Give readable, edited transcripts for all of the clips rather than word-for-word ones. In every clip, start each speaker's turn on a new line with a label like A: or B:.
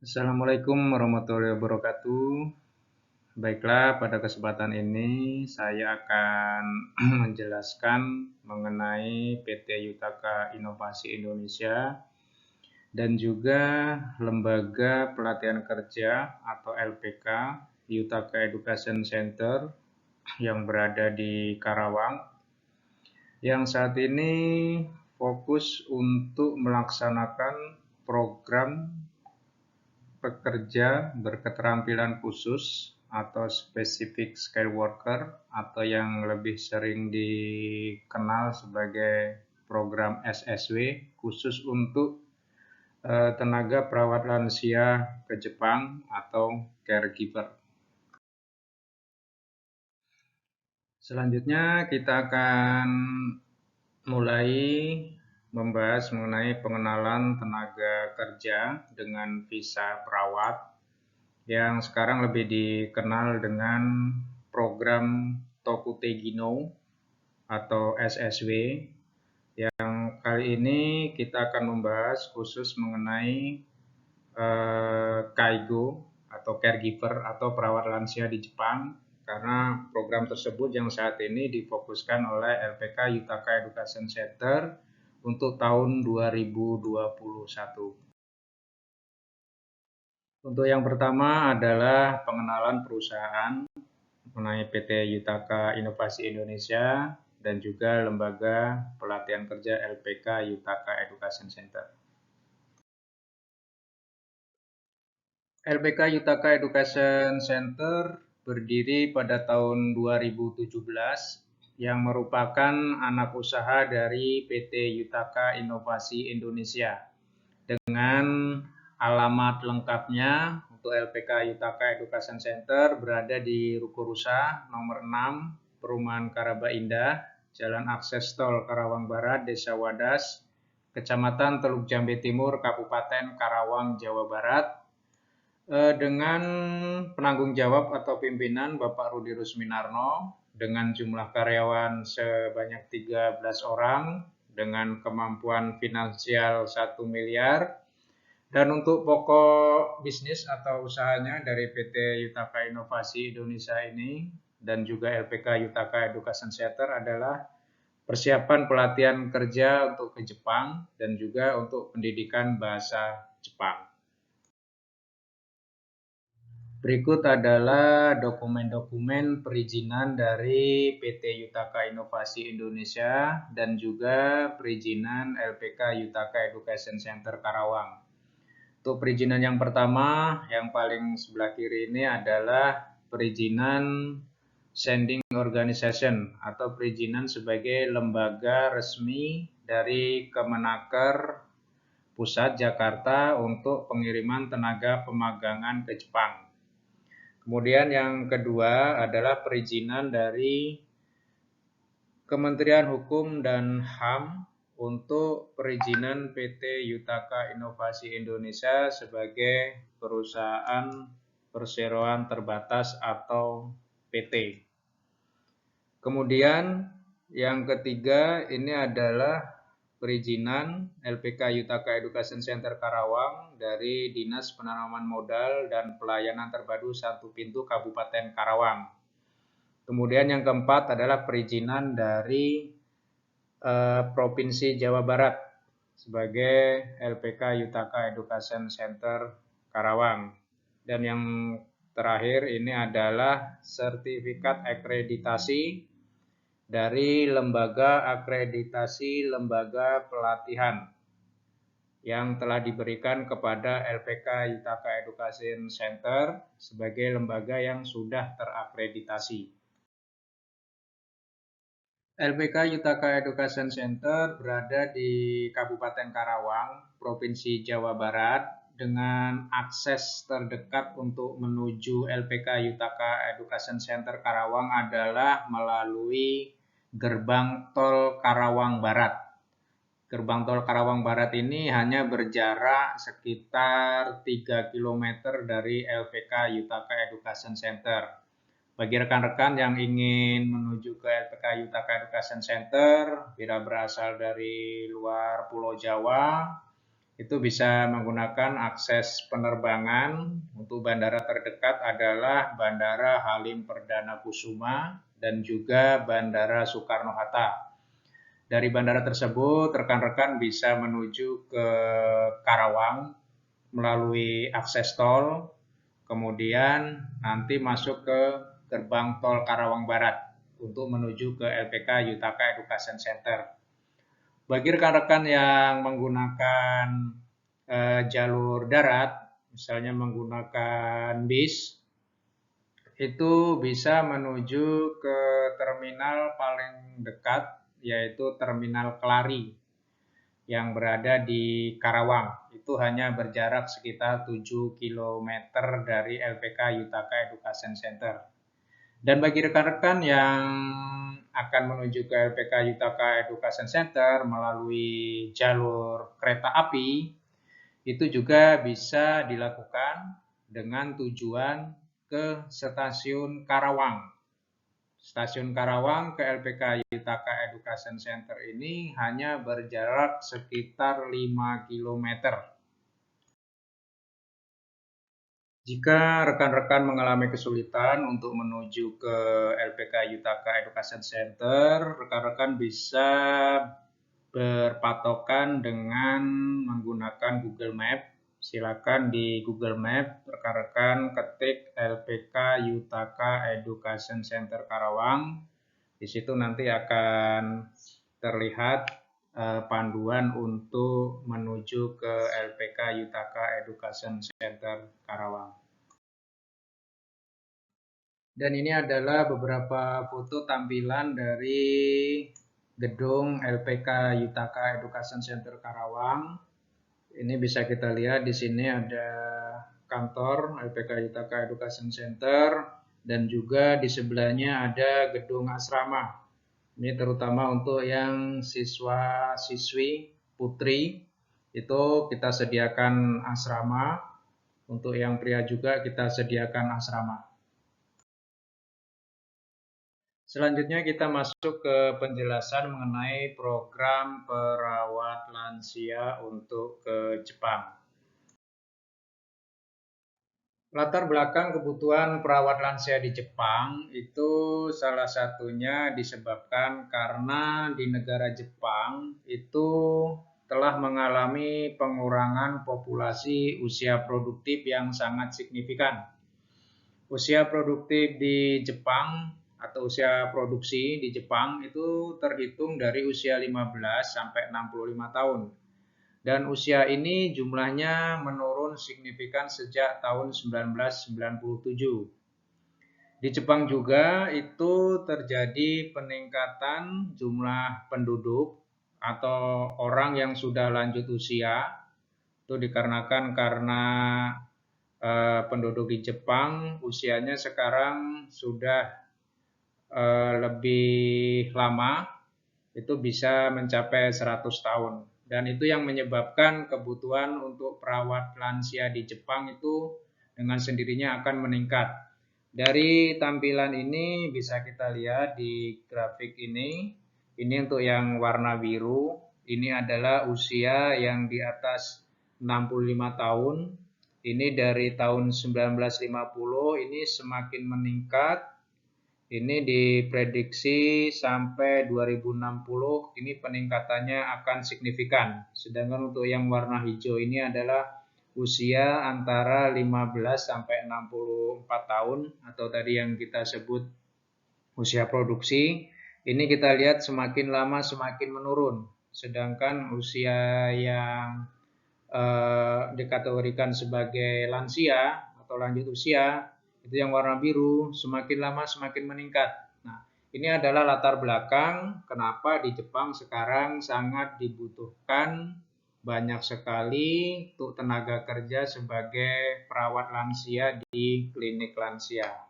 A: Assalamualaikum warahmatullahi wabarakatuh. Baiklah, pada kesempatan ini saya akan menjelaskan mengenai PT Yutaka Inovasi Indonesia dan juga Lembaga Pelatihan Kerja atau LPK Yutaka Education Center yang berada di Karawang, yang saat ini fokus untuk melaksanakan program pekerja berketerampilan khusus atau specific skill worker atau yang lebih sering dikenal sebagai program SSW khusus untuk tenaga perawat lansia ke Jepang atau caregiver. Selanjutnya kita akan mulai membahas mengenai pengenalan tenaga kerja dengan visa perawat yang sekarang lebih dikenal dengan program Tokutegino atau SSW. Yang kali ini kita akan membahas khusus mengenai Kaigo atau caregiver atau perawat lansia di Jepang, karena program tersebut yang saat ini difokuskan oleh LPK Yutaka Education Center untuk tahun 2021. Untuk yang pertama adalah pengenalan perusahaan mengenai PT Yutaka Inovasi Indonesia dan juga Lembaga Pelatihan Kerja LPK Yutaka Education Center. LPK Yutaka Education Center berdiri pada tahun 2017 yang merupakan anak usaha dari PT Yutaka Inovasi Indonesia. Dengan alamat lengkapnya untuk LPK Yutaka Education Center berada di Ruko Rusa nomor 6, Perumahan Karaba Indah, Jalan Akses Tol Karawang Barat, Desa Wadas, Kecamatan Teluk Jambe Timur, Kabupaten Karawang, Jawa Barat, dengan penanggung jawab atau pimpinan Bapak Rudi Rusminarno dengan jumlah karyawan sebanyak 13 orang dengan kemampuan finansial 1 miliar. Dan untuk pokok bisnis atau usahanya dari PT Yutaka Inovasi Indonesia ini dan juga LPK Yutaka Education Center adalah persiapan pelatihan kerja untuk ke Jepang dan juga untuk pendidikan bahasa Jepang. Berikut adalah dokumen-dokumen perizinan dari PT Yutaka Inovasi Indonesia dan juga perizinan LPK Yutaka Education Center Karawang. Untuk perizinan yang pertama, yang paling sebelah kiri ini adalah perizinan Sending Organization atau perizinan sebagai lembaga resmi dari Kemenaker Pusat Jakarta untuk pengiriman tenaga pemagangan ke Jepang. Kemudian yang kedua adalah perizinan dari Kementerian Hukum dan HAM untuk perizinan PT Yutaka Inovasi Indonesia sebagai perusahaan perseroan terbatas atau PT. Kemudian yang ketiga ini adalah perizinan LPK Yutaka Education Center Karawang dari Dinas Penanaman Modal dan Pelayanan Terpadu Satu Pintu Kabupaten Karawang. Kemudian yang keempat adalah perizinan dari Provinsi Jawa Barat sebagai LPK Yutaka Education Center Karawang. Dan yang terakhir ini adalah sertifikat akreditasi dari Lembaga Akreditasi Lembaga Pelatihan yang telah diberikan kepada LPK Yutaka Education Center sebagai lembaga yang sudah terakreditasi. LPK Yutaka Education Center berada di Kabupaten Karawang, Provinsi Jawa Barat, dengan akses terdekat untuk menuju LPK Yutaka Education Center Karawang adalah melalui Gerbang Tol Karawang Barat. Gerbang Tol Karawang Barat ini hanya berjarak sekitar 3 km dari LPK Yutaka Education Center. Bagi rekan-rekan yang ingin menuju ke LPK Yutaka Education Center, bila berasal dari luar Pulau Jawa, Itu bisa menggunakan akses penerbangan. Untuk bandara terdekat adalah Bandara Halim Perdana Kusuma dan juga Bandara Soekarno-Hatta. Dari bandara tersebut, rekan-rekan bisa menuju ke Karawang melalui akses tol, kemudian nanti masuk ke gerbang tol Karawang Barat untuk menuju ke LPK Yutaka Education Center. Bagi rekan-rekan yang menggunakan jalur darat, misalnya menggunakan bis, itu bisa menuju ke terminal paling dekat, yaitu Terminal Kelari yang berada di Karawang. Itu hanya berjarak sekitar 7 km dari LPK Yutaka Education Center. Dan bagi rekan-rekan yang akan menuju ke LPK Yutaka Education Center melalui jalur kereta api, itu juga bisa dilakukan dengan tujuan ke Stasiun Karawang. Stasiun Karawang ke LPK Yutaka Education Center ini hanya berjarak sekitar 5 km. Jika rekan-rekan mengalami kesulitan untuk menuju ke LPK Yutaka Education Center, rekan-rekan bisa berpatokan dengan menggunakan Google Map. Silakan di Google Map rekan-rekan ketik LPK Yutaka Education Center Karawang. Di situ nanti akan terlihat panduan untuk menuju ke LPK Yutaka Education Center Karawang. Dan ini adalah beberapa foto tampilan dari gedung LPK Yutaka Education Center Karawang. Ini bisa kita lihat di sini ada kantor LPK Yutaka Education Center dan juga di sebelahnya ada gedung asrama. Ini terutama untuk yang siswa-siswi putri itu kita sediakan asrama. Untuk yang pria juga kita sediakan asrama. Selanjutnya kita masuk ke penjelasan mengenai program perawat lansia untuk ke Jepang. Latar belakang kebutuhan perawat lansia di Jepang itu salah satunya disebabkan karena di negara Jepang itu telah mengalami pengurangan populasi usia produktif yang sangat signifikan. Usia produktif di Jepang atau usia produksi di Jepang itu terhitung dari usia 15 sampai 65 tahun. Dan usia ini jumlahnya menurun signifikan sejak tahun 1997. Di Jepang juga itu terjadi peningkatan jumlah penduduk atau orang yang sudah lanjut usia. Itu dikarenakan karena penduduk di Jepang usianya sekarang sudah lebih lama, itu bisa mencapai 100 tahun. Dan itu yang menyebabkan kebutuhan untuk perawat lansia di Jepang itu dengan sendirinya akan meningkat. Dari tampilan ini bisa kita lihat di grafik ini untuk yang warna biru, ini adalah usia yang di atas 65 tahun. Ini dari tahun 1950 ini semakin meningkat. Ini diprediksi sampai 2060 ini peningkatannya akan signifikan. Sedangkan untuk yang warna hijau ini adalah usia antara 15 sampai 64 tahun atau tadi yang kita sebut usia produksi. Ini kita lihat semakin lama semakin menurun. Sedangkan usia yang dikategorikan sebagai lansia atau lanjut usia itu yang warna biru semakin lama semakin meningkat. Nah, ini adalah latar belakang kenapa di Jepang sekarang sangat dibutuhkan banyak sekali untuk tenaga kerja sebagai perawat lansia di klinik lansia.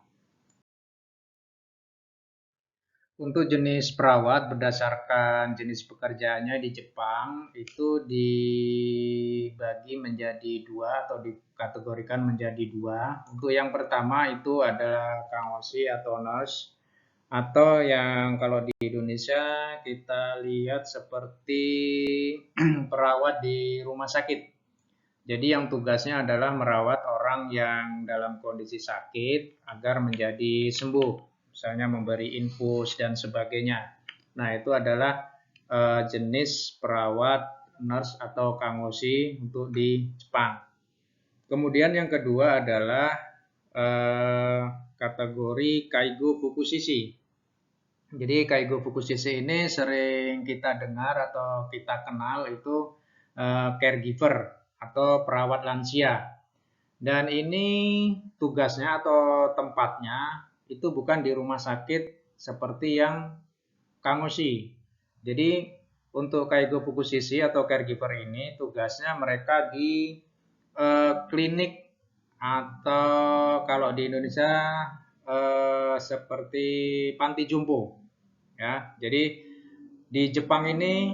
A: Untuk jenis perawat berdasarkan jenis pekerjaannya di Jepang itu dibagi menjadi dua atau dikategorikan menjadi dua. Untuk yang pertama itu adalah kangoshi atau nurse, atau yang kalau di Indonesia kita lihat seperti perawat di rumah sakit. Jadi yang tugasnya adalah merawat orang yang dalam kondisi sakit agar menjadi sembuh, misalnya memberi infus dan sebagainya. Nah, itu adalah jenis perawat nurse atau kangoshi untuk di Jepang. Kemudian yang kedua adalah kategori kaigo fukushishi. Jadi kaigo fukushishi ini sering kita dengar atau kita kenal itu caregiver atau perawat lansia. Dan ini tugasnya atau tempatnya itu bukan di rumah sakit seperti yang kangoshi. Jadi untuk kaigo fukushishi atau caregiver ini tugasnya mereka di klinik atau kalau di Indonesia seperti panti jompo ya. Jadi di Jepang ini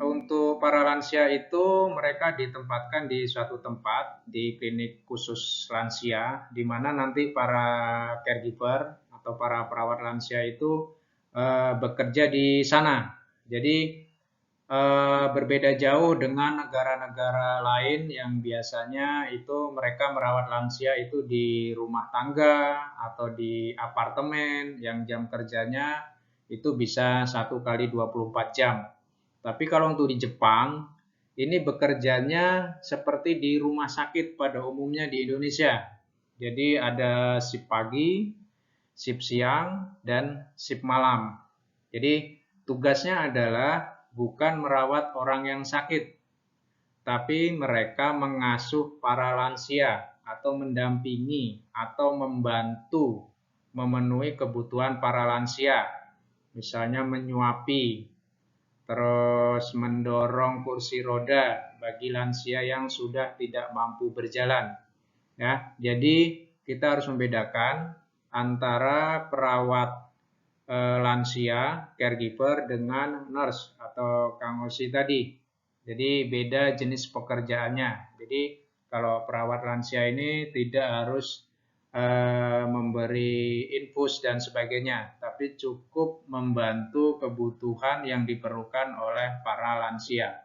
A: untuk para lansia itu mereka ditempatkan di suatu tempat di klinik khusus lansia di mana nanti para caregiver atau para perawat lansia itu bekerja di sana. Jadi berbeda jauh dengan negara-negara lain yang biasanya itu mereka merawat lansia itu di rumah tangga atau di apartemen yang jam kerjanya itu bisa 1 kali 24 jam. Tapi kalau untuk di Jepang, ini bekerjanya seperti di rumah sakit pada umumnya di Indonesia. Jadi ada shift pagi, shift siang, dan shift malam. Jadi tugasnya adalah bukan merawat orang yang sakit, tapi mereka mengasuh para lansia atau mendampingi atau membantu memenuhi kebutuhan para lansia. Misalnya menyuapi, terus mendorong kursi roda bagi lansia yang sudah tidak mampu berjalan. Ya, jadi kita harus membedakan antara perawat lansia, caregiver dengan nurse atau kangoshi tadi. Jadi beda jenis pekerjaannya. Jadi kalau perawat lansia ini tidak harus memberi infus dan sebagainya, tapi cukup membantu kebutuhan yang diperlukan oleh para lansia.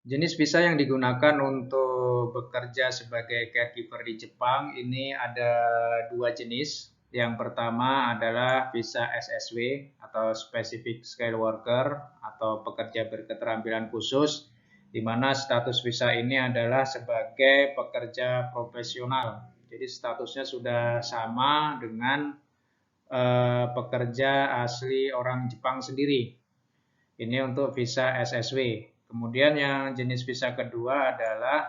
A: Jenis visa yang digunakan untuk bekerja sebagai caregiver di Jepang ini ada 2 jenis. Yang pertama adalah visa SSW atau Specific Skilled Worker atau pekerja berketerampilan khusus, di mana status visa ini adalah sebagai pekerja profesional. Jadi statusnya sudah sama dengan pekerja asli orang Jepang sendiri. Ini untuk visa SSW. Kemudian yang jenis visa kedua adalah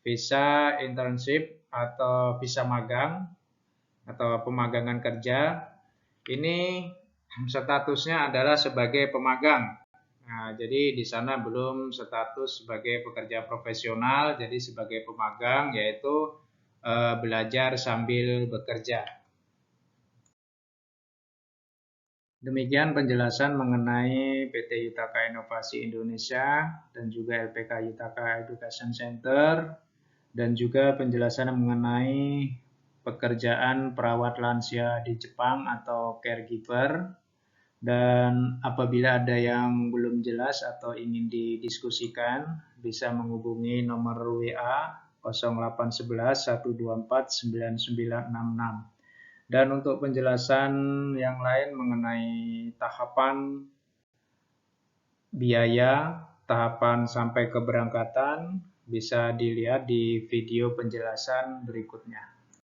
A: visa internship atau visa magang atau pemagangan kerja. Ini statusnya adalah sebagai pemagang. Nah, jadi di sana belum status sebagai pekerja profesional, jadi sebagai pemagang yaitu belajar sambil bekerja. Demikian penjelasan mengenai PT Yutaka Inovasi Indonesia dan juga LPK Yutaka Education Center dan juga penjelasan mengenai pekerjaan perawat lansia di Jepang atau caregiver. Dan apabila ada yang belum jelas atau ingin didiskusikan, bisa menghubungi nomor WA 0811 124 9966. Dan untuk penjelasan yang lain mengenai tahapan biaya, tahapan sampai keberangkatan, bisa dilihat di video penjelasan berikutnya.